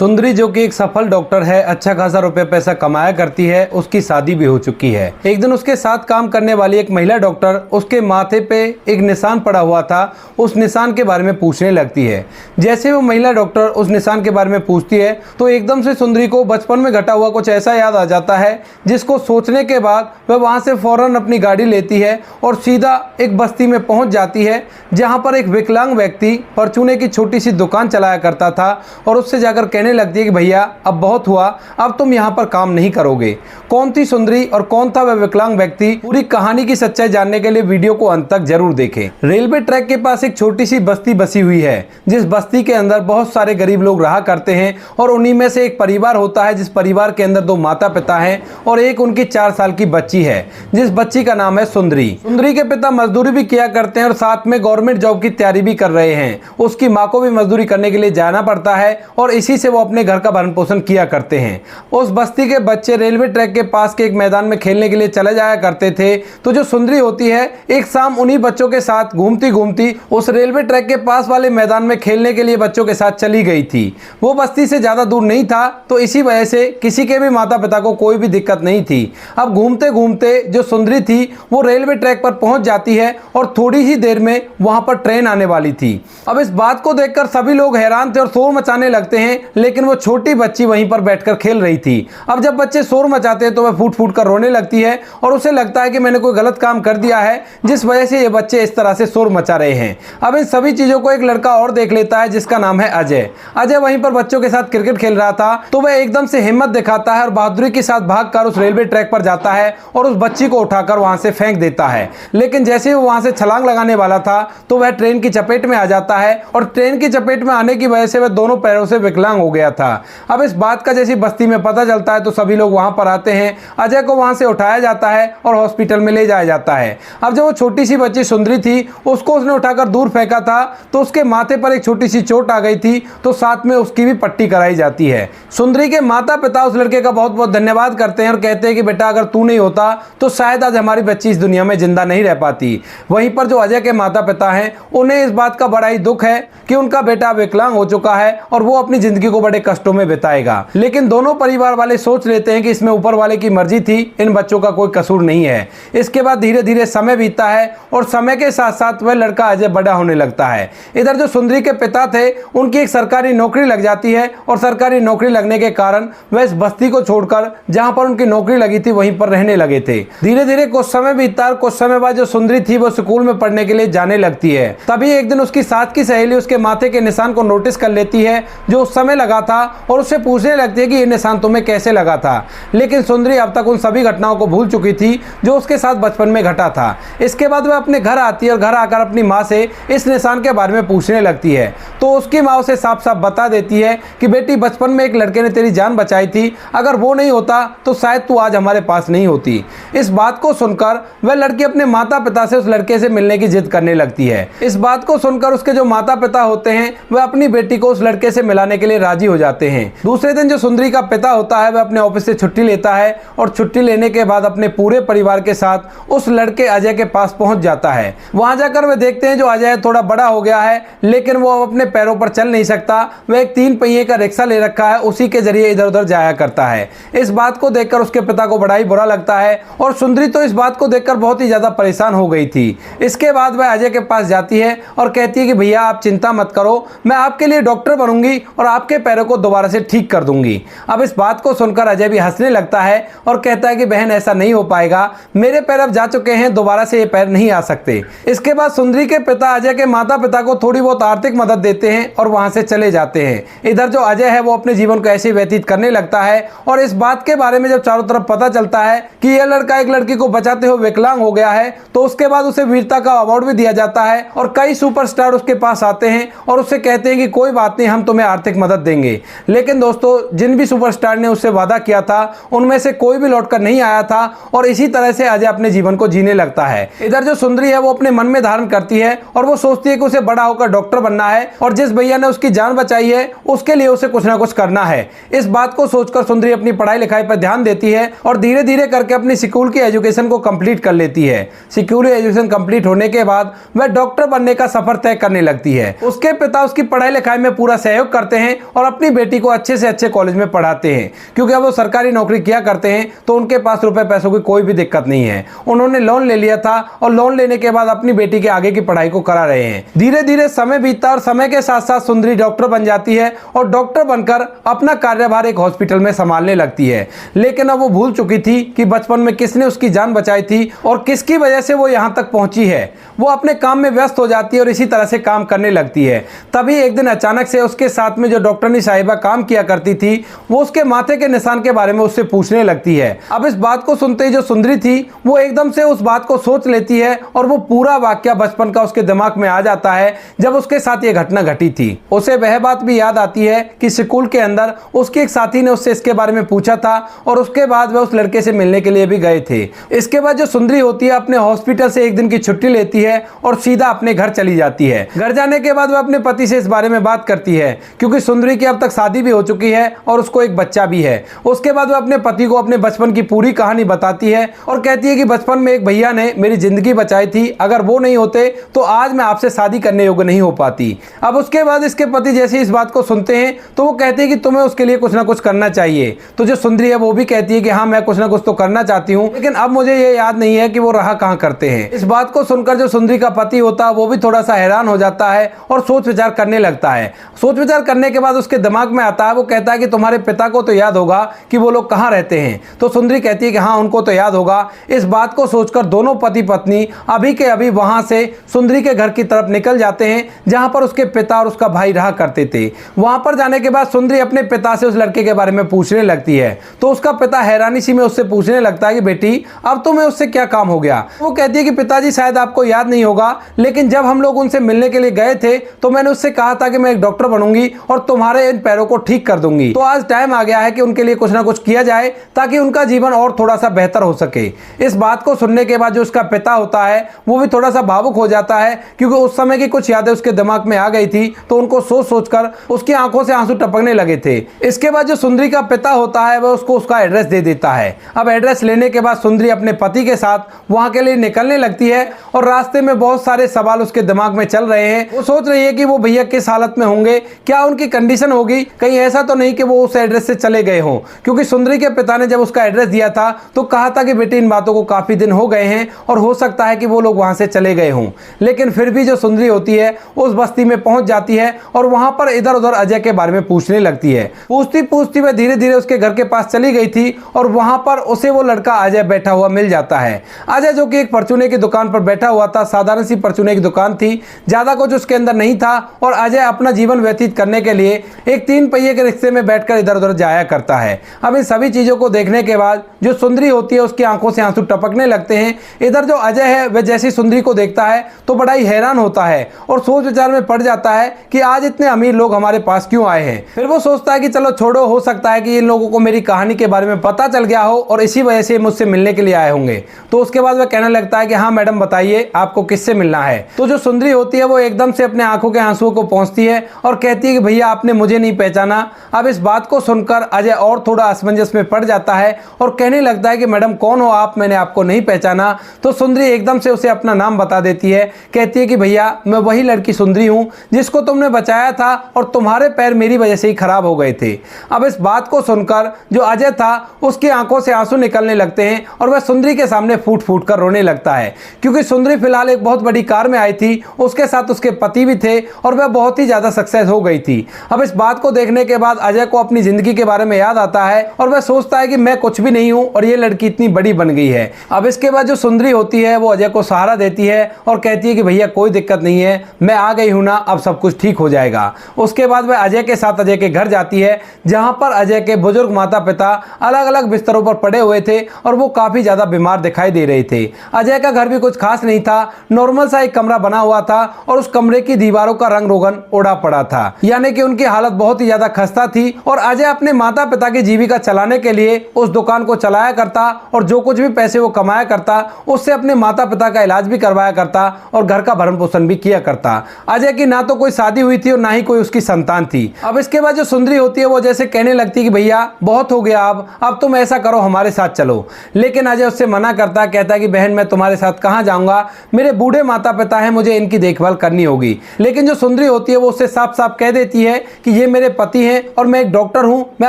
सुंदरी जो कि एक सफल डॉक्टर है, अच्छा खासा रुपए पैसा कमाया करती है, उसकी शादी भी हो चुकी है। एक दिन उसके साथ काम करने वाली एक महिला डॉक्टर उसके माथे पे एक निशान पड़ा हुआ था, उस निशान के बारे में पूछने लगती है। जैसे वो महिला डॉक्टर उस निशान के बारे में पूछती है तो एकदम से सुंदरी को बचपन में घटा हुआ कुछ ऐसा याद आ जाता है, जिसको सोचने के बाद वह वहाँ से फौरन अपनी गाड़ी लेती है और सीधा एक बस्ती में पहुँच जाती है, जहाँ पर एक विकलांग व्यक्ति परचूने की छोटी सी दुकान चलाया करता था और उससे जाकर कहने लगती है कि भैया अब बहुत हुआ, अब तुम यहाँ पर काम नहीं करोगे। कौन थी सुंदरी और कौन था वह विकलांग व्यक्ति, पूरी कहानी की सच्चाई जानने के लिए वीडियो को अंत तक जरूर देखें। रेलवे ट्रैक के पास एक छोटी सी बस्ती बसी हुई है, जिस बस्ती के अंदर बहुत सारे गरीब लोग रहा करते हैं और उन्हीं में से एक परिवार होता है, जिस परिवार के अंदर दो माता पिता हैं और एक उनकी 4 साल की बच्ची है, जिस बच्ची का नाम है सुंदरी। सुंदरी के पिता मजदूरी भी किया करते हैं और साथ में गवर्नमेंट जॉब की तैयारी भी कर रहे हैं। उसकी माँ को भी मजदूरी करने के लिए जाना पड़ता है और इसी से वो अपने घर का भरण पोषण किया करते हैं। उस बस्ती के बच्चे रेलवे ट्रैक के पास के एक मैदान में खेलने के लिए चले जाया करते थे, तो जो सुंदरी होती है एक शाम उन्हीं बच्चों के साथ घूमती घूमती उस रेलवे ट्रैक के पास वाले मैदान में खेलने के लिए बच्चों के साथ चली गई थी। वो बस्ती से ज्यादा दूर नहीं था, तो इसी वजह से किसी के भी माता पिता को कोई भी दिक्कत नहीं थी। अब घूमते घूमते जो सुंदरी थी वो रेलवे ट्रैक पर पहुंच जाती है और थोड़ी ही देर में वहां पर ट्रेन आने वाली थी। अब इस बात को देखकर सभी लोग हैरान थे और शोर मचाने लगते हैं, लेकिन वो छोटी बच्ची वहीं पर बैठकर खेल रही थी। अब जब बच्चे शोर मचाते हैं तो वह फूट फूट कर रोने लगती है और उसे लगता है कि मैंने कोई गलत काम कर दिया है, जिस वजह से ये बच्चे इस तरह से शोर मचा रहे हैं। अब इन सभी चीजों को एक लड़का और देख लेता है, जिसका नाम है अजय। अजय वहीं पर बच्चों के साथ क्रिकेट खेल रहा था, तो वह एकदम से हिम्मत दिखाता है और बहादुरी के साथ भागकर उस रेलवे ट्रैक पर जाता है और उस बच्ची को उठाकर वहां से फेंक देता है। लेकिन जैसे ही वो वहां से छलांग लगाने वाला था तो वह ट्रेन की चपेट में आ जाता है और ट्रेन की चपेट में आने की वजह से वह दोनों पैरों से विकलांग हो गया था। अब इस बात का जैसी बस्ती में पता चलता है तो सभी लोग वहां पर आते हैं। अजय को वहां से उठाया जाता है और हॉस्पिटल में ले जाया जाता है। अब जब वो छोटी सी बच्ची सुंदरी थी, उसको उसने उठाकर दूर फेंका था तो उसके माथे पर एक छोटी सी चोट आ गई थी, तो साथ में उसकी भी पट्टी कराई जाती है। सुंदरी के माता पिता उस लड़के का बहुत बहुत धन्यवाद करते हैं और कहते हैं कि बेटा अगर तू नहीं होता तो शायद आज हमारी बच्ची इस दुनिया में जिंदा नहीं रह पाती। वहीं पर जो अजय के माता पिता हैं, उन्हें इस बात का बड़ा ही दुख है कि उनका बेटा विकलांग हो चुका है और वो अपनी जिंदगी को बड़े कष्टों में बिताएगा। लेकिन दोनों परिवार वाले सोच लेते हैं कि इसमें ऊपर वाले की मर्जी थी, इन बच्चों का कोई कसूर नहीं है। इसके बाद धीरे धीरे समय बीतता है और समय के साथ साथ वह लड़का अजय बड़ा होने लगता है। इधर जो सुंदरी के पिता थे, उनकी एक सरकारी नौकरी लग जाती है और सरकारी नौकरी लगने के कारण वह इस बस्ती को छोड़कर जहां पर उनकी नौकरी लगी थी वहीं पर रहने लगे थे। धीरे धीरे कुछ समय बीतता है, कुछ समय बाद जो सुंदरी थी वो स्कूल में पढ़ने के लिए जाने लगती है। तभी एक दिन उसकी साथ की सहेली उसके माथे के निशान को नोटिस कर लेती है जो उस समय लगा था और उससे पूछने लगती है कि ये निशान तुम्हें कैसे लगा था। लेकिन सुंदरी अब तक उन सभी घटनाओं को भूल चुकी थी जो उसके साथ बचपन में घटा था। इसके बाद वह अपने घर आती है और घर आकर अपनी माँ से इस निशान के बारे में पूछने लगती है, तो उसकी माँ उसे साफ साफ बता देती है कि बेटी बचपन में एक लड़के ने तेरी जान बचाई थी, अगर वो नहीं होता तो शायद तू आज हमारे पास नहीं होती। इस बात को सुनकर वह लड़की अपने माता पिता से उस लड़के से मिलने की जिद करने लगती है। इस बात को सुनकर उसके जो माता पिता होते हैं वह अपनी बेटी को उस लड़के से मिलाने के लिए राजी हो जाते हैं। दूसरे दिन जो सुंदरी का पिता होता है वह अपने ऑफिस से छुट्टी लेता है और छुट्टी लेने के बाद अपने पूरे परिवार के साथ उस लड़के अजय के पास पहुंच जाता है। वहां जाकर वे देखते हैं जो अजय थोड़ा बड़ा हो गया है, लेकिन वो अब अपने पैरों पर चल नहीं सकता। वह एक 3 पहिए का रिक्शा ले रखा है, उसी के जरिए इधर उधर जाया करता है। इस बात को देखकर उसके पिता को बड़ा ही बुरा लगता है और सुंदरी तो इस बात को देखकर बहुत ही ज्यादा परेशान हो गई थी। इसके बाद वह अजय के पास जाती है और कहती है कि भैया आप चिंता मत करो, मैं आपके लिए डॉक्टर बनूंगी और आपके पैरों को दोबारा से ठीक कर दूंगी। अब इस बात को सुनकर अजय भी हंसने लगता है और कहता है कि बहन ऐसा नहीं हो पाएगा, मेरे पैर अब जा चुके हैं, दोबारा से ये पैर नहीं आ सकते। इसके बाद सुंदरी के पिता अजय के माता पिता को थोड़ी बहुत आर्थिक मदद देते हैं और वहां से चले जाते हैं। इधर जो अजय है वो अपने जीवन को ऐसे व्यतीत करने लगता है और इस बात के बारे में जब चारों तरफ पता चलता है कि यह लड़का एक लड़की को बचाते हुए विकलांग हो गया है, तो उसके बाद उसे वीरता का अवार्ड भी दिया जाता है और कई सुपरस्टार उसके पास आते हैं और उससे कहते हैं कि कोई बात नहीं, हम तुम्हें आर्थिक मदद देंगे। लेकिन दोस्तों जिन भी सुपरस्टार ने उससे वादा किया था उनमें से कोई भी लौटकर नहीं आया था और इसी तरह से अजय अपने जीवन को जीने लगता है। इधर जो सुंदरी है वो अपने मन में धारण करती है और वो सोचती है कि उसे बड़ा होकर डॉक्टर बनना है और जिस भैया ने उसकी जान बचाई है उसके लिए उसे कुछ ना कुछ करना है। इस बात को सोचकर सुंदरी अपनी पढ़ाई लिखाई पर ध्यान देती है और धीरे धीरे करके अपनी स्कूल की एजुकेशन को कंप्लीट कर लेती है। स्कूल एजुकेशन कंप्लीट होने के बाद वह डॉक्टर बनने का सफर तय करने लगती है। उसके पिता उसकी पढ़ाई लिखाई में पूरा सहयोग करते हैं और और अपनी बेटी को अच्छे से अच्छे कॉलेज में पढ़ाते हैं, क्योंकि अब वो सरकारी नौकरी किया करते हैं तो उनके पास रुपए पैसों की कोई भी दिक्कत नहीं है। उन्होंने लोन ले लिया था और लोन लेने के बाद अपनी बेटी के आगे की पढ़ाई को करा रहे हैं। धीरे धीरे समय बीतता और समय के साथ साथ सुंदरी डॉक्टर बन जाती है और डॉक्टर बनकर अपना कार्यभार एक हॉस्पिटल में संभालने लगती है। लेकिन अब वो भूल चुकी थी कि बचपन में किसने उसकी जान बचाई थी और किसकी वजह से वो यहाँ तक पहुंची है। वो अपने काम में व्यस्त हो जाती है और इसी तरह से काम करने लगती है। तभी एक दिन अचानक से उसके साथ में जो डॉक्टरनी साहिबा काम किया करती थी वो उसके माथे के निशान के बारे में उससे पूछने लगती है। अब इस बात को सुनते ही जो सुंदरी थी वो एकदम से उस बात को सोच लेती है और वो पूरा वाकया बचपन का उसके दिमाग में आ जाता है जब उसके साथ ये घटना घटी थी। उसे वह बात भी याद आती है कि स्कूल के अंदर उसके एक साथी ने उससे इसके बारे में पूछा था और उसके बाद वह उस लड़के से मिलने के लिए भी गए थे। इसके बाद जो सुंदरी होती है अपने हॉस्पिटल से एक दिन की छुट्टी लेती है और सीधा अपने घर चली जाती है। घर जाने के बाद वह अपने पति से इस बारे में बात करती है, क्योंकि सुंदरी की अब तक शादी भी हो चुकी है और उसको एक बच्चा भी है। उसके बाद वह अपने पति को अपने बचपन की पूरी कहानी बताती है और कहती है कि बचपन में एक भैया ने मेरी जिंदगी बचाई थी, अगर वो नहीं होते तो आज मैं आपसे शादी करने योग्य नहीं हो पाती। अब उसके बाद इसके पति जैसे इस बात को सुनते हैं तो वो कहते हैं कि तुम्हें उसके लिए कुछ ना कुछ करना चाहिए। तो जो सुंदरी है वो भी कहती है कि हाँ, मैं कुछ ना कुछ तो करना चाहती हूँ, लेकिन अब मुझे ये याद नहीं है कि वो रहा कहाँ करते हैं। इस बात को सुनकर जो सुंदरी का पति होता है वो भी थोड़ा सा हैरान हो जाता है और सोच विचार करने लगता है। सोच विचार करने के बाद उसके दिमाग में आता है, वो कहता है कि तुम्हारे पिता को तो याद होगा कि वो लोग कहाँ रहते हैं। तो सुंदरी कहती है कि हाँ, उनको तो याद होगा। इस बात को सोचकर दोनों पति पत्नी अभी के अभी वहां से सुंदरी के घर की तरफ निकल जाते हैं जहां पर उसके पिता और उसका भाई रहा करते थे। वहां पर जाने के बाद सुंदरी अपने पिता से उस लड़के के बारे में पूछने लगती है। तो उसका पिता हैरानी सी में उससे पूछने लगता है कि बेटी, अब तुम्हें उससे क्या काम हो गया। वो कहती है कि पिताजी, शायद आपको याद नहीं होगा, लेकिन जब हम लोग उनसे मिलने के लिए गए थे तो मैंने उससे कहा था कि मैं एक डॉक्टर बनूंगी और तुम्हारे इन पैरों को ठीक कर दूंगी। तो आज टाइम आ गया है कि उनके लिए कुछ ना कुछ किया जाए ताकि उनका जीवन और थोड़ा सा बेहतर हो सके। इस बात को सुनने के बाद जो उसका पिता होता है वो भी थोड़ा सा भावुक हो जाता है, क्योंकि उस समय की कुछ यादें उसके दिमाग में आ गई थी। तो उनको सोच सोचकर उसकी आंखों से आंसू टपकने लगे थे। इसके बाद जो सुंदरी का पिता होता है वह उसको उसका एड्रेस दे देता है। अब एड्रेस लेने के बाद सुंदरी अपने पति के साथ वहां के लिए निकलने लगती है और रास्ते में बहुत सारे सवाल उसके दिमाग में चल रहे हैं। वो सोच रही है कि वो भैया किस हालत में होंगे, क्या उनकी कंडीशन होगी, कहीं ऐसा तो नहीं कि वो उस एड्रेस से चले गए हों, क्योंकि सुंदरी के पिता ने जब उसका एड्रेस दिया था तो कहा था कि बेटी, इन बातों को काफी दिन हो गए हैं और हो सकता है कि वो लोग वहां से चले गए हों। लेकिन फिर भी जो सुंदरी होती है उस बस्ती में पहुंच जाती है और वहां पर इधर उधर अजय के बारे में पूछने लगती है। पूछती पूछती वह धीरे धीरे उसके घर के पास चली गई थी और वहां पर उसे वो लड़का अजय बैठा हुआ मिल जाता है। अजय जो कि एक परचूने की दुकान पर बैठा हुआ था, साधारण सी परचूने की दुकान थी, ज्यादा कुछ उसके अंदर नहीं था और अजय अपना जीवन व्यतीत करने के लिए एक 3 पहिए के रिक्शे में बैठकर इधर उधर जाया करता है। अब इन सभी चीजों को देखने के बाद जो सुंदरी होती है उसकी आंखों से आंसू टपकने लगते हैं। इधर जो अजय है वह जैसी सुंदरी को देखता है तो बड़ा ही हैरान होता है और सोच विचार में पड़ जाता है कि आज इतने अमीर लोग हमारे पास क्यों आए हैं। फिर वो सोचता है कि चलो छोड़ो, हो सकता है कि इन लोगों को मेरी कहानी के बारे में पता चल गया हो और इसी वजह से मुझसे मिलने के लिए आए होंगे। तो उसके बाद वह कहने लगता है कि हाँ मैडम, बताइए आपको किससे मिलना है। तो जो सुंदरी होती है वो एकदम से अपने आंखों के आंसुओं को पहुंचती है और कहती है कि भैया, आपने मुझे नहीं पहचाना। अब इस बात को सुनकर अजय और थोड़ा असमंजस में पड़ जाता है और कहने लगता है कि मैडम कौन हो आप, मैंने आपको नहीं पहचाना। तो सुंदरी एकदम से उसे अपना नाम बता देती है। कहती है कि भैया, मैं वही लड़की सुंदरी हूं जिसको तुमने बचाया था और तुम्हारे पैर मेरी वजह से ही खराब हो गए थे। अब इस बात को सुनकर जो अजय था उसकी आंखों से आंसू निकलने लगते हैं और वह सुंदरी के सामने फूट फूट कर रोने लगता है, क्योंकि सुंदरी फिलहाल एक बहुत बड़ी कार में आई थी, उसके साथ उसके पति भी थे और वह बहुत ही ज्यादा सक्सेस हो गई थी। अब इस बात को देखने के बाद अजय को अपनी जिंदगी के बारे में याद आता है और वह सोचता है कि मैं कुछ भी नहीं हूं और ये लड़की इतनी बड़ी बन गई है। अब इसके बाद जो सुंदरी होती है वो अजय को सहारा देती है और कहती है कि भैया कोई दिक्कत नहीं है, मैं आ गई हूं ना, अब सब कुछ ठीक हो जाएगा। उसके बाद वह अजय के साथ अजय के घर जाती है, जहां पर अजय के बुजुर्ग माता पिता अलग अलग बिस्तरों पर पड़े हुए थे और वो काफी ज्यादा बीमार दिखाई दे रहे थे। अजय का घर भी कुछ खास नहीं था, नॉर्मल सा एक कमरा बना हुआ था और उस कमरे की दीवारों का रंग रोगन उड़ा पड़ा था, यानी कि उनकी हालत बहुत ही ज्यादा खस्ता थी। और अजय अपने माता पिता की जीविका चलाने के लिए उस दुकान को चलाया करता और जो कुछ भी पैसे वो कमाया करता उससे अपने माता पिता का इलाज भी करवाया करता और घर का भरण पोषण भी किया करता। अजय की ना तो कोई शादी हुई थी और ना ही कोई उसकी संतान थी। अब इसके बाद जो सुंदरी होती है वो जैसे कहने लगती है कि भैया बहुत हो गया, अब तुम ऐसा करो, हमारे साथ चलो। लेकिन अजय उससे मना करता, कहता है कि बहन मैं तुम्हारे साथ कहां जाऊंगा, मेरे बूढ़े माता पिता हैं, मुझे इनकी देखभाल करनी होगी। लेकिन जो सुंदरी होती है वो उससे साफ साफ कह देती है कि ये मेरे पति हैं और मैं एक डॉक्टर हूँ, मैं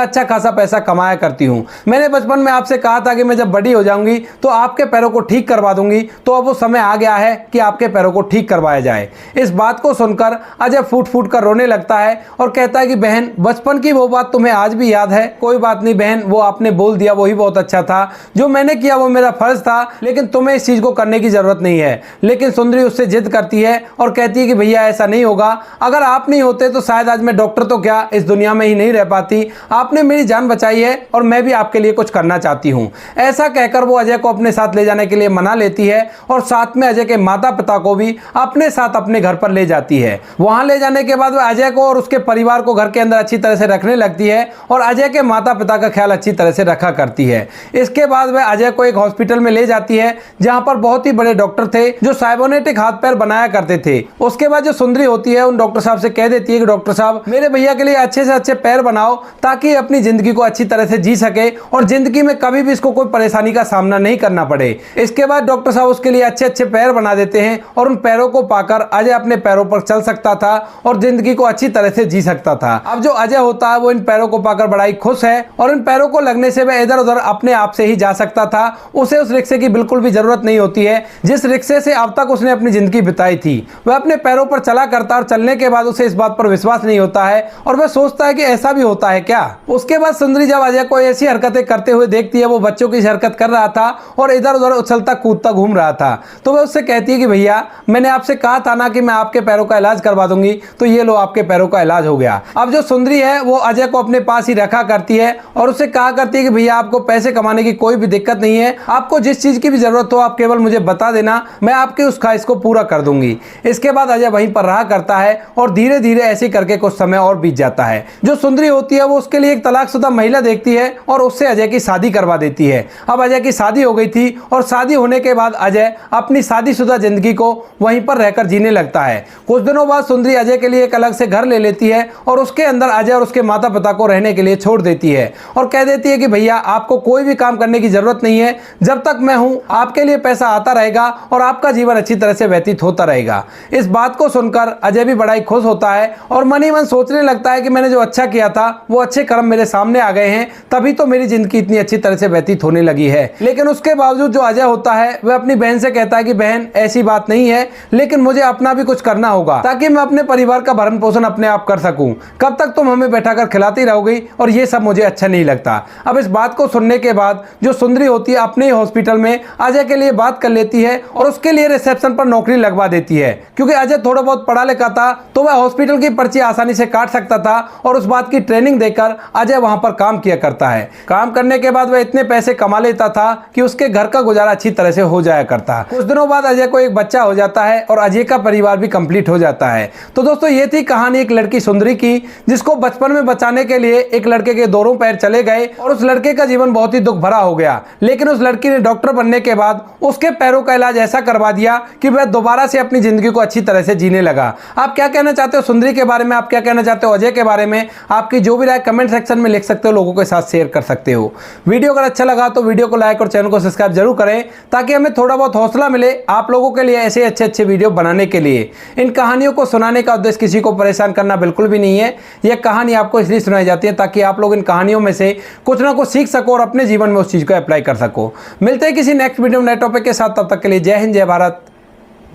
अच्छा खासा पैसा कमाया करती हूँ। मैंने बचपन में आपसे कहा था कि मैं जब बड़ी हो जाऊंगी तो आपके पैरों को ठीक करवा दूंगी, तो अब वो समय आ गया है कि आपके पैरों को ठीक करवाया जाए। इस बात को सुनकर अजय फूट फूट कर रोने लगता है और कहता है कि बहन, बचपन की वो बात तुम्हें आज भी याद है? कोई बात नहीं बहन, वो आपने बोल दिया वही बहुत अच्छा था, जो मैंने किया वो मेरा फर्ज था, लेकिन तुम्हें इस चीज को करने की जरूरत नहीं है। लेकिन सुंदरी उससे जिद करती है और कहती है कि भैया ऐसा नहीं होगा, अगर आप नहीं होते तो शायद आज मैं डॉक्टर तो क्या इस दुनिया में ही नहीं रह पाती। आपने मेरी जान बचाई है और मैं भी आपके लिए कुछ करना चाहती हूँ। ऐसा कहकर वो अजय को अपने साथ ले जाने के लिए मना लेती है और साथ में अजय के माता पिता को भी अपने साथ अपने घर पर ले जाती है। वहां ले जाने के बाद वह अजय को और उसके परिवार को घर के अंदर अच्छी तरह से रखने लगती है और अजय के माता पिता का ख्याल अच्छी तरह से रखा करती है। इसके बाद वह अजय को एक हॉस्पिटल में ले जाती है जहां पर बहुत ही बड़े डॉक्टर थे जो साइबरनेटिक हाथ पैर बनाया करते थे। उसके बाद जो सुंदरी होती है उन डॉक्टर साहब से कह देती है कि डॉक्टर साहब, मेरे भैया के लिए अच्छे से अच्छे पैर बनाओ ताकि अपनी जिंदगी को अच्छी तरह से जी सके और जिंदगी में कभी भी इसको कोई परेशानी का सामना नहीं करना पड़े। इसके बाद डॉक्टर साहब उसके लिए अच्छे अच्छे पैर बना देते हैं और उन पैरों को पाकर अजय अपने पैरों पर चल सकता था और जिंदगी को अच्छी तरह से जी सकता था। अब जो अजय होता है वो इन पैरों को पाकर बड़ा ही खुश है और इन पैरों को लगने से वह इधर उधर अपने आप से ही जा सकता था। उसे उस रिक्शे की बिल्कुल भी जरूरत नहीं होती है जिस रिक्शे से अब तक उसने अपनी जिंदगी बिताई थी। वह अपने पैरों पर चला करता और चलने के बाद उसे इस बात पर विश्वास नहीं होता है और वह सोचता है कि ऐसा भी होता है क्या। उसके बाद सुंदरी जब अजय को ऐसी हरकतें करते हुए देखती है, वो बच्चों की हरकत कर रहा था और इधर उधर उछलता कूदता घूम रहा था, तो वह उससे कहती है कि भैया, मैंने आपसे कहा था ना कि मैं आपके पैरों का इलाज करवा दूंगी, तो ये लो आपके पैरों का इलाज हो गया। अब जो सुंदरी है वो अजय को अपने पास ही रखा करती है और उससे कहा करती है कि भैया, आपको पैसे कमाने की कोई भी दिक्कत नहीं है, आपको जिस चीज की भी जरूरत हो आप केवल मुझे बता देना, मैं आपके उस ख्वाहिश को पूरा कर दूंगी। इसके बाद अजय वहीं पर रहा करता है और धीरे धीरे ऐसे करके कुछ समय और बीत जाता है। जो सुंदरी होती है वो उसके लिए एक तलाकशुदा महिला देखती है और उससे अजय की शादी करवा देती है। अब अजय की शादी हो गई थी और शादी होने के बाद अजय अपनी शादीशुदा जिंदगी को वहीं पर रहकर जीने लगता है। कुछ दिनों बाद सुंदरी अजय के लिए एक अलग से घर ले लेती है और उसके अंदर अजय और उसके माता पिता को रहने के लिए छोड़ देती है और कह देती है कि भैया, आपको कोई भी काम करने की जरूरत नहीं है, जब तक मैं हूं आपके लिए पैसा आता रहेगा और आपका जीवन अच्छी तरह से व्यतीत होता रहेगा। इस बात को सुनकर अजय भी बड़ा ही खुश होता है और मन ही मन सोचने लगता है कि मैंने जो अच्छा किया था वो अच्छे कर्म मेरे सामने आ गए हैं, तभी तो मेरी जिंदगी इतनी अच्छी तरह से व्यतीत होने लगी है। लेकिन उसके बावजूद जो अजय होता है वह अपनी बहन से कहता है कि बहन, ऐसी बात नहीं है, लेकिन मुझे अपना भी कुछ करना होगा ताकि मैं अपने परिवार का भरण पोषण अपने आप कर सकूं। कब तक तुम हमें बैठाकर खिलाती रहोगी और ये सब मुझे अच्छा नहीं लगता। अब इस बात को सुनने के बाद जो सुंदरी होती है अपने हॉस्पिटल में अजय के लिए बात कर लेती है और उसके लिए रिसेप्शन पर नौकरी लगवा देती है। क्योंकि अजय थोड़ा बहुत पढ़ा लिखा था तो वह हॉस्पिटल की पर्ची आसानी से काट सकता था और उस बात की ट्रेनिंग देकर अजय वहां पर काम किया करता है। काम करने के बाद वह इतने पैसे कमा लेता था कि उसके घर का गुजारा अच्छी तरह से हो जाया करता। कुछ दिनों बाद अजय को एक बच्चा हो जाता है और अजय का परिवार भी कंप्लीट हो जाता है। तो दोस्तों, ये थी कहानी एक लड़की सुंदरी की, जिसको बचपन में बचाने के लिए एक लड़के के दोनों पैर चले गए और उस लड़के का जीवन बहुत ही दुख भरा हो गया। लेकिन उस लड़की ने डॉक्टर बनने के बाद उसके पैरों का इलाज ऐसा करवा दिया कि वह दोबारा से अपनी जिंदगी को अच्छी तरह से जीने लगा। आप क्या कहना चाहते हो सुंदरी के बारे में? आप क्या कहना चाहते हो अजय के बारे में? आपकी जो भी राय कमेंट सेक्शन में लिख सकते हो, लोगों के साथ शेयर कर सकते हो। वीडियो अगर अच्छा लगा तो वीडियो को लाइक और चैनल को सब्सक्राइब जरूर करें ताकि हमें थोड़ा बहुत हौसला मिले आप लोगों के लिए ऐसे अच्छे अच्छे वीडियो बनाने के लिए। इन कहानियों को सुनाने का उद्देश्य किसी को परेशान करना बिल्कुल भी नहीं है। यह कहानी आपको इसलिए सुनाई जाती है ताकि आप लोग इन कहानियों में से कुछ ना कुछ सीख सको और अपने जीवन में उस चीज को अप्लाई कर सको। मिलते हैं किसी नेक्स्ट वीडियो में नए टॉपिक के साथ, तब तक के लिए जय हिंद, जय भारत,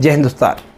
जय हिंदुस्तान।